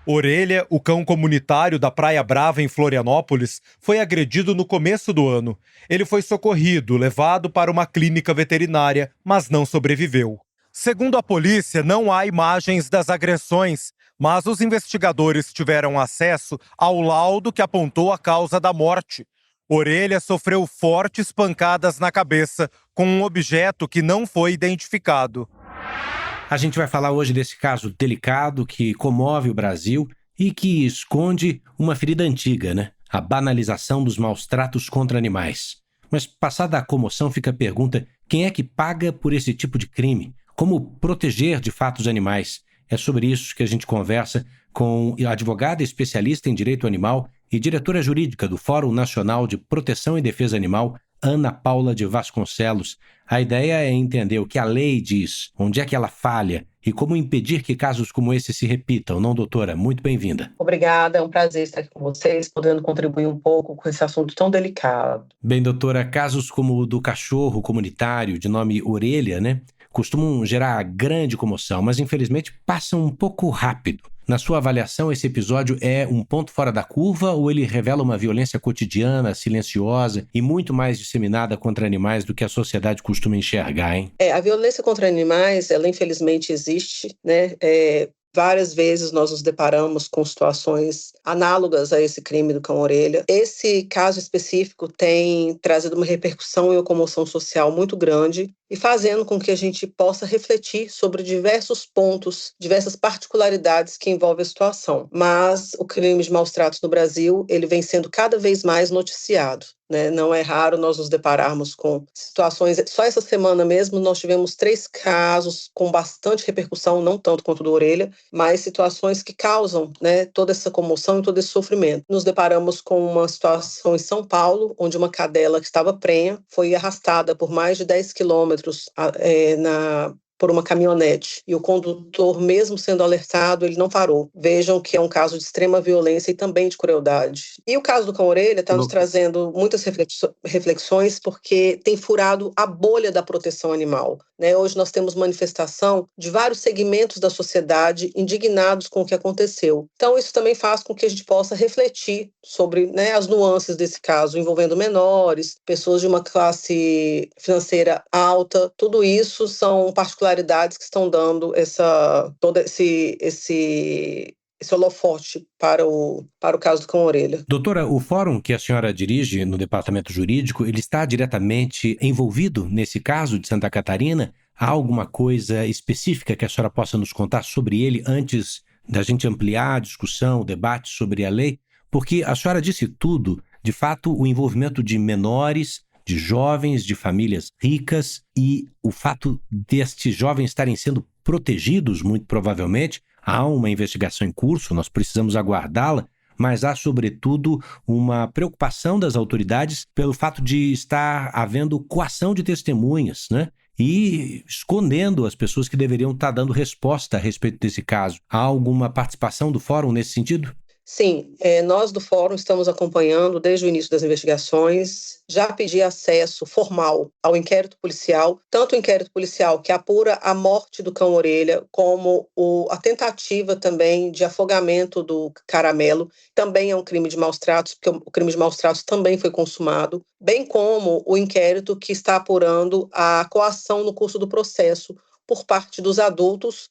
Orelha, o cão comunitário da Praia Brava, em Florianópolis, foi agredido no começo do ano. Ele foi socorrido, levado para uma clínica veterinária, mas não sobreviveu. Segundo a polícia, não há imagens das agressões, mas os investigadores tiveram acesso ao laudo que apontou a causa da morte. Orelha sofreu fortes pancadas na cabeça com um objeto que não foi identificado. A gente vai falar hoje desse caso delicado que comove o Brasil e que esconde uma ferida antiga, né? A banalização dos maus tratos contra animais. Mas passada a comoção fica a pergunta: quem é que paga por esse tipo de crime? Como proteger de fato os animais? É sobre isso que a gente conversa com a advogada especialista em direito animal e diretora jurídica do Fórum Nacional de Proteção e Defesa Animal, Ana Paula de Vasconcelos. A ideia é entender o que a lei diz, onde é que ela falha e como impedir que casos como esse se repitam. Não, doutora? Muito bem-vinda. Obrigada, é um prazer estar aqui com vocês, podendo contribuir um pouco com esse assunto tão delicado. Bem, doutora, casos como o do cachorro comunitário de nome Orelha, né, costumam gerar grande comoção, mas infelizmente passam um pouco rápido. Na sua avaliação, esse episódio é um ponto fora da curva ou ele revela uma violência cotidiana, silenciosa e muito mais disseminada contra animais do que a sociedade costuma enxergar, hein? A violência contra animais, ela infelizmente existe, né? Várias vezes nós nos deparamos com situações análogas a esse crime do cão-orelha. Esse caso específico tem trazido uma repercussão e uma comoção social muito grande e fazendo com que a gente possa refletir sobre diversos pontos, diversas particularidades que envolvem a situação. Mas o crime de maus tratos no Brasil, ele vem sendo cada vez mais noticiado. Né? Não é raro nós nos depararmos com situações. Só essa semana mesmo nós tivemos 3 casos com bastante repercussão, não tanto quanto do Orelha, mas situações que causam, né, toda essa comoção e todo esse sofrimento. Nos deparamos com uma situação em São Paulo, onde uma cadela que estava prenha foi arrastada por mais de 10 quilômetros por uma caminhonete. E o condutor, mesmo sendo alertado, ele não parou. Vejam que é um caso de extrema violência e também de crueldade. E o caso do cão-orelha está nos trazendo muitas reflexões porque tem furado a bolha da proteção animal. Né? Hoje nós temos manifestação de vários segmentos da sociedade indignados com o que aconteceu. Então isso também faz com que a gente possa refletir sobre, né, as nuances desse caso, envolvendo menores, pessoas de uma classe financeira alta. Tudo isso são particularidades que estão dando todo esse holofote para o caso do cão-orelha. Doutora, o fórum que a senhora dirige no departamento jurídico, ele está diretamente envolvido nesse caso de Santa Catarina? Há alguma coisa específica que a senhora possa nos contar sobre ele antes da gente ampliar a discussão, o debate sobre a lei? Porque a senhora disse tudo, de fato, o envolvimento de menores, de jovens, de famílias ricas e o fato destes jovens estarem sendo protegidos, muito provavelmente. Há uma investigação em curso, nós precisamos aguardá-la, mas há, sobretudo, uma preocupação das autoridades pelo fato de estar havendo coação de testemunhas, né? E escondendo as pessoas que deveriam estar dando resposta a respeito desse caso. Há alguma participação do fórum nesse sentido? Sim, nós do Fórum estamos acompanhando desde o início das investigações, já pedi acesso formal ao inquérito policial, tanto o inquérito policial que apura a morte do cão-orelha, como a tentativa também de afogamento do Caramelo, também é um crime de maus tratos, porque o crime de maus tratos também foi consumado, bem como o inquérito que está apurando a coação no curso do processo por parte dos adultos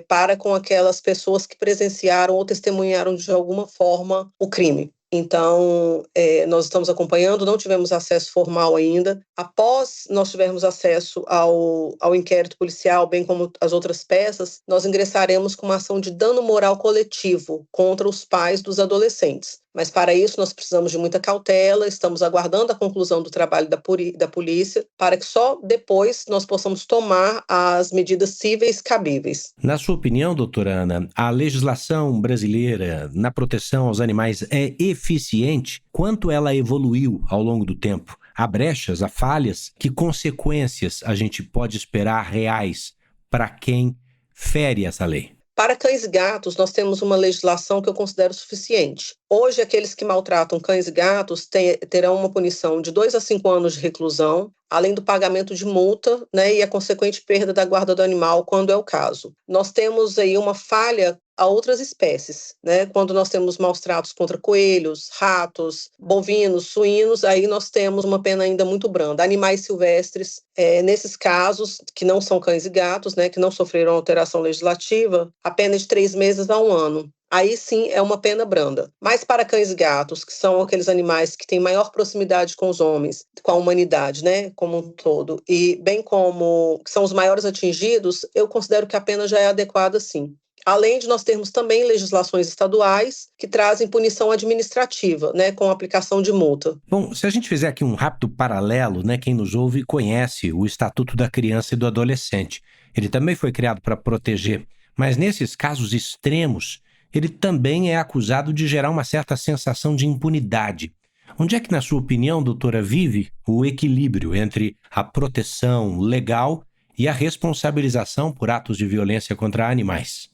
para com aquelas pessoas que presenciaram ou testemunharam de alguma forma o crime. Então, nós estamos acompanhando, não tivemos acesso formal ainda. Após nós tivermos acesso ao inquérito policial, bem como as outras peças, nós ingressaremos com uma ação de dano moral coletivo contra os pais dos adolescentes. Mas para isso nós precisamos de muita cautela, estamos aguardando a conclusão do trabalho da polícia, para que só depois nós possamos tomar as medidas cíveis cabíveis. Na sua opinião, doutora Ana, a legislação brasileira na proteção aos animais é eficiente? Quanto ela evoluiu ao longo do tempo? Há brechas, há falhas? Que consequências a gente pode esperar reais para quem fere essa lei? Para cães e gatos, nós temos uma legislação que eu considero suficiente. Hoje, aqueles que maltratam cães e gatos terão uma punição de 2 a 5 anos de reclusão, além do pagamento de multa, né, e a consequente perda da guarda do animal, quando é o caso. Nós temos aí uma falha a outras espécies, né? Quando nós temos maus tratos contra coelhos, ratos, bovinos, suínos, aí nós temos uma pena ainda muito branda. Animais silvestres, nesses casos, que não são cães e gatos, né, que não sofreram alteração legislativa, a pena é de 3 meses a 1 ano. Aí sim é uma pena branda. Mas para cães e gatos, que são aqueles animais que têm maior proximidade com os homens, com a humanidade, né, como um todo, e bem como que são os maiores atingidos, eu considero que a pena já é adequada, sim. Além de nós termos também legislações estaduais que trazem punição administrativa, né, com aplicação de multa. Bom, se a gente fizer aqui um rápido paralelo, né, quem nos ouve conhece o Estatuto da Criança e do Adolescente. Ele também foi criado para proteger, mas nesses casos extremos, ele também é acusado de gerar uma certa sensação de impunidade. Onde é que, na sua opinião, doutora, vive o equilíbrio entre a proteção legal e a responsabilização por atos de violência contra animais?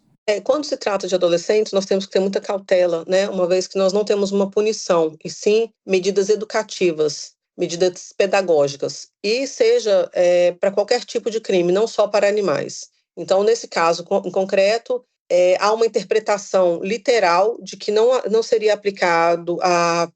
Quando se trata de adolescentes, nós temos que ter muita cautela, né? Uma vez que nós não temos uma punição, e sim medidas educativas, medidas pedagógicas, e seja para qualquer tipo de crime, não só para animais. Então, nesse caso em concreto, há uma interpretação literal de que não seria aplicado a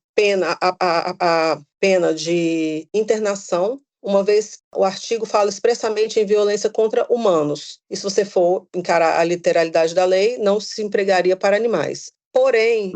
pena de internação, uma vez o artigo fala expressamente em violência contra humanos. E se você for encarar a literalidade da lei, não se empregaria para animais. Porém,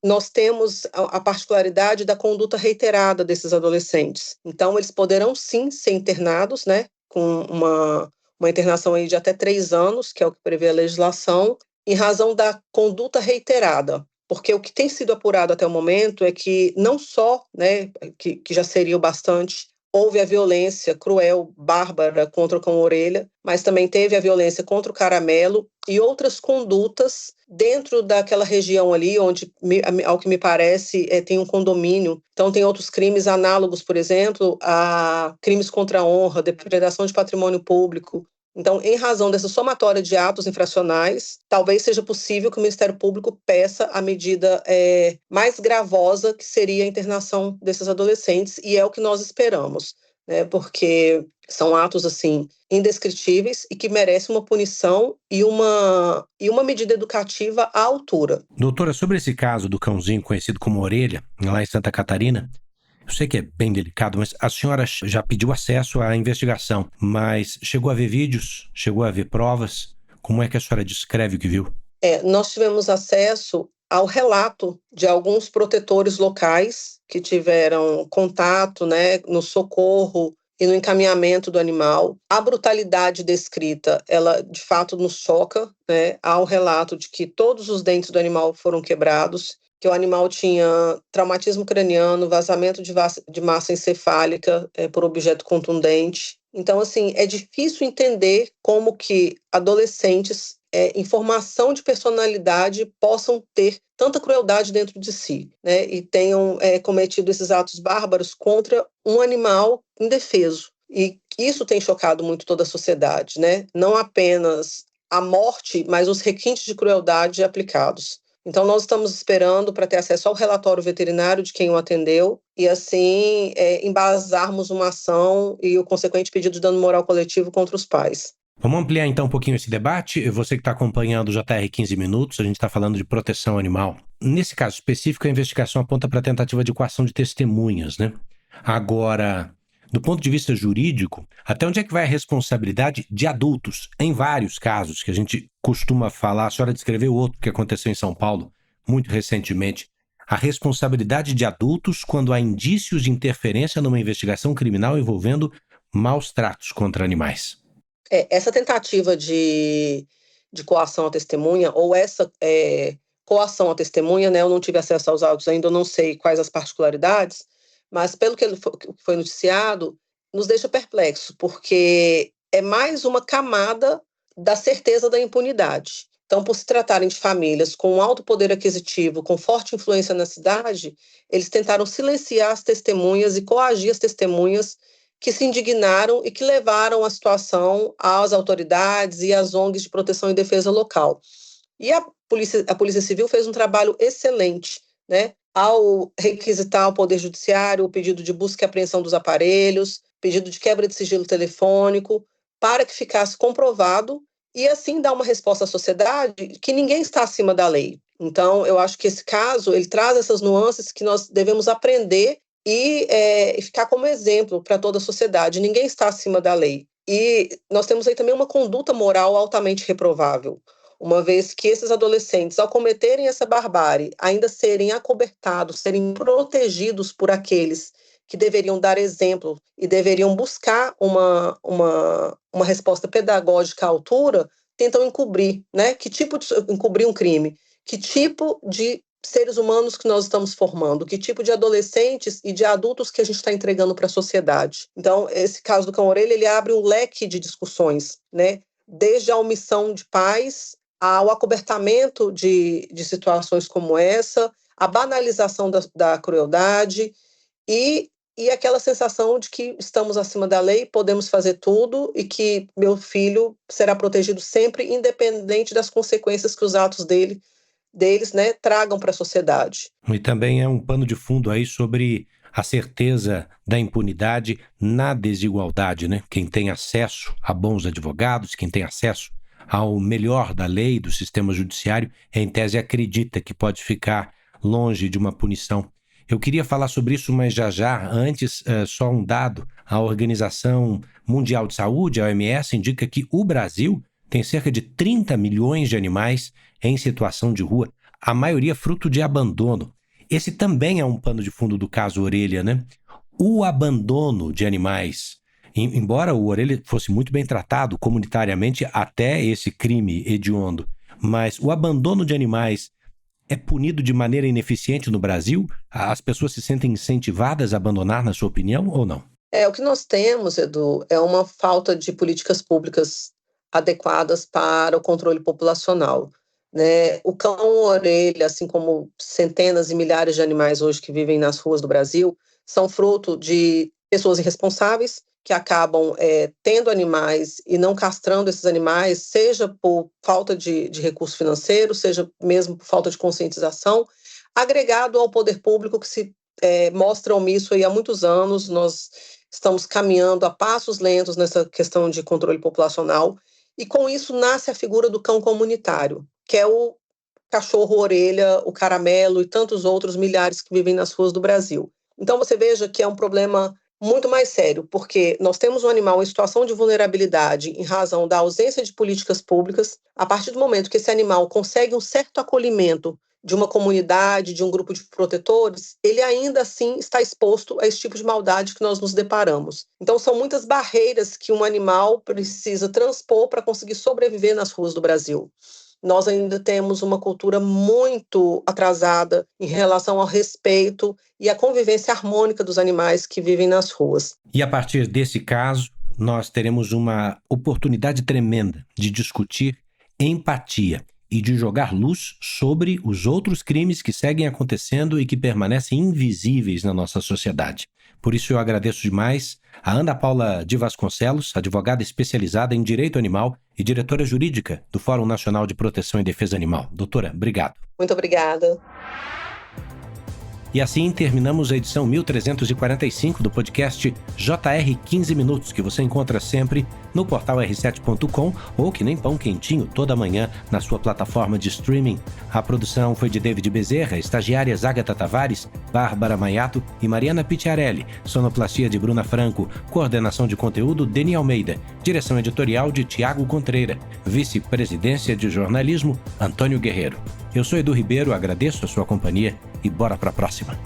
nós temos a particularidade da conduta reiterada desses adolescentes. Então, eles poderão sim ser internados, né, com uma internação aí de até 3 anos, que é o que prevê a legislação, em razão da conduta reiterada. Porque o que tem sido apurado até o momento é que não só, né, que já seria o bastante, houve a violência cruel, bárbara contra o cão-orelha, mas também teve a violência contra o caramelo e outras condutas dentro daquela região ali, onde, ao que me parece, tem um condomínio. Então, tem outros crimes análogos, por exemplo, a crimes contra a honra, depredação de patrimônio público. Então, em razão dessa somatória de atos infracionais, talvez seja possível que o Ministério Público peça a medida mais gravosa, que seria a internação desses adolescentes, e é o que nós esperamos, né? Porque são atos, assim, indescritíveis e que merecem uma punição e uma medida educativa à altura. Doutora, sobre esse caso do cãozinho conhecido como Orelha, lá em Santa Catarina, eu sei que é bem delicado, mas a senhora já pediu acesso à investigação, mas chegou a ver vídeos? Chegou a ver provas? Como é que a senhora descreve o que viu? Nós tivemos acesso ao relato de alguns protetores locais que tiveram contato, né, no socorro e no encaminhamento do animal. A brutalidade descrita, ela de fato nos choca, né? Há o relato de que todos os dentes do animal foram quebrados, que o animal tinha traumatismo craniano, vazamento de massa encefálica por objeto contundente. Então, assim, é difícil entender como que adolescentes em formação de personalidade possam ter tanta crueldade dentro de si, né? E tenham cometido esses atos bárbaros contra um animal indefeso. E isso tem chocado muito toda a sociedade, né? Não apenas a morte, mas os requintes de crueldade aplicados. Então, nós estamos esperando para ter acesso ao relatório veterinário de quem o atendeu e, assim, embasarmos uma ação e o consequente pedido de dano moral coletivo contra os pais. Vamos ampliar então um pouquinho esse debate. Você que está acompanhando o JR 15 Minutos, a gente está falando de proteção animal. Nesse caso específico, a investigação aponta para a tentativa de coação de testemunhas, né? Agora, do ponto de vista jurídico, até onde é que vai a responsabilidade de adultos? Em vários casos que a gente costuma falar, a senhora descreveu outro que aconteceu em São Paulo, muito recentemente, a responsabilidade de adultos quando há indícios de interferência numa investigação criminal envolvendo maus tratos contra animais. Essa tentativa de coação à testemunha, ou essa coação à testemunha, né, eu não tive acesso aos autos ainda, eu não sei quais as particularidades, mas pelo que foi noticiado, nos deixa perplexos, porque é mais uma camada da certeza da impunidade. Então, por se tratarem de famílias com alto poder aquisitivo, com forte influência na cidade, eles tentaram silenciar as testemunhas e coagir as testemunhas que se indignaram e que levaram a situação às autoridades e às ONGs de proteção e defesa local. E a Polícia Civil fez um trabalho excelente, né? Ao requisitar ao Poder Judiciário o pedido de busca e apreensão dos aparelhos, pedido de quebra de sigilo telefônico, para que ficasse comprovado e assim dar uma resposta à sociedade que ninguém está acima da lei. Então, eu acho que esse caso, ele traz essas nuances que nós devemos aprender e ficar como exemplo para toda a sociedade. Ninguém está acima da lei. E nós temos aí também uma conduta moral altamente reprovável, uma vez que esses adolescentes, ao cometerem essa barbárie, ainda serem acobertados, serem protegidos por aqueles que deveriam dar exemplo e deveriam buscar uma resposta pedagógica à altura, tentam encobrir, né? Encobrir um crime? Que tipo de seres humanos que nós estamos formando? Que tipo de adolescentes e de adultos que a gente está entregando para a sociedade? Então, esse caso do cão-orelha, ele abre um leque de discussões, né? Desde a omissão de pais, ao acobertamento de situações como essa, a banalização da crueldade e aquela sensação de que estamos acima da lei, podemos fazer tudo e que meu filho será protegido sempre, independente das consequências que os atos deles, né, tragam para a sociedade. E também é um pano de fundo aí sobre a certeza da impunidade na desigualdade, né? Quem tem acesso a bons advogados, quem tem acesso ao melhor da lei, do sistema judiciário, em tese acredita que pode ficar longe de uma punição. Eu queria falar sobre isso, mas já. Antes, só um dado. A Organização Mundial de Saúde, a OMS, indica que o Brasil tem cerca de 30 milhões de animais em situação de rua, a maioria fruto de abandono. Esse também é um pano de fundo do caso Orelha, né? O abandono de animais, embora o Orelha fosse muito bem tratado comunitariamente até esse crime hediondo, mas o abandono de animais é punido de maneira ineficiente no Brasil? As pessoas se sentem incentivadas a abandonar, na sua opinião, ou não? O que nós temos, Edu, é uma falta de políticas públicas adequadas para o controle populacional, né? O cão-orelha, assim como centenas e milhares de animais hoje que vivem nas ruas do Brasil, são fruto de pessoas irresponsáveis que acabam tendo animais e não castrando esses animais, seja por falta de recurso financeiro, seja mesmo por falta de conscientização, agregado ao poder público que se mostra omisso aí há muitos anos. Nós estamos caminhando a passos lentos nessa questão de controle populacional, e com isso nasce a figura do cão comunitário, que é o cachorro-orelha, o caramelo e tantos outros milhares que vivem nas ruas do Brasil. Então você veja que é um problema muito mais sério, porque nós temos um animal em situação de vulnerabilidade em razão da ausência de políticas públicas. A partir do momento que esse animal consegue um certo acolhimento de uma comunidade, de um grupo de protetores, ele ainda assim está exposto a esse tipo de maldade que nós nos deparamos. Então são muitas barreiras que um animal precisa transpor para conseguir sobreviver nas ruas do Brasil. Nós ainda temos uma cultura muito atrasada em relação ao respeito e à convivência harmônica dos animais que vivem nas ruas. E a partir desse caso, nós teremos uma oportunidade tremenda de discutir empatia e de jogar luz sobre os outros crimes que seguem acontecendo e que permanecem invisíveis na nossa sociedade. Por isso eu agradeço demais a Ana Paula de Vasconcelos, advogada especializada em direito animal e diretora jurídica do Fórum Nacional de Proteção e Defesa Animal. Doutora, obrigado. Muito obrigada. E assim terminamos a edição 1345 do podcast JR 15 Minutos, que você encontra sempre no portal r7.com ou que nem pão quentinho toda manhã na sua plataforma de streaming. A produção foi de David Bezerra, estagiárias Agatha Tavares, Bárbara Maiato e Mariana Picciarelli, sonoplastia de Bruna Franco, coordenação de conteúdo Deni Almeida, direção editorial de Tiago Contreira, vice-presidência de jornalismo Antônio Guerreiro. Eu sou Edu Ribeiro, agradeço a sua companhia e bora pra próxima.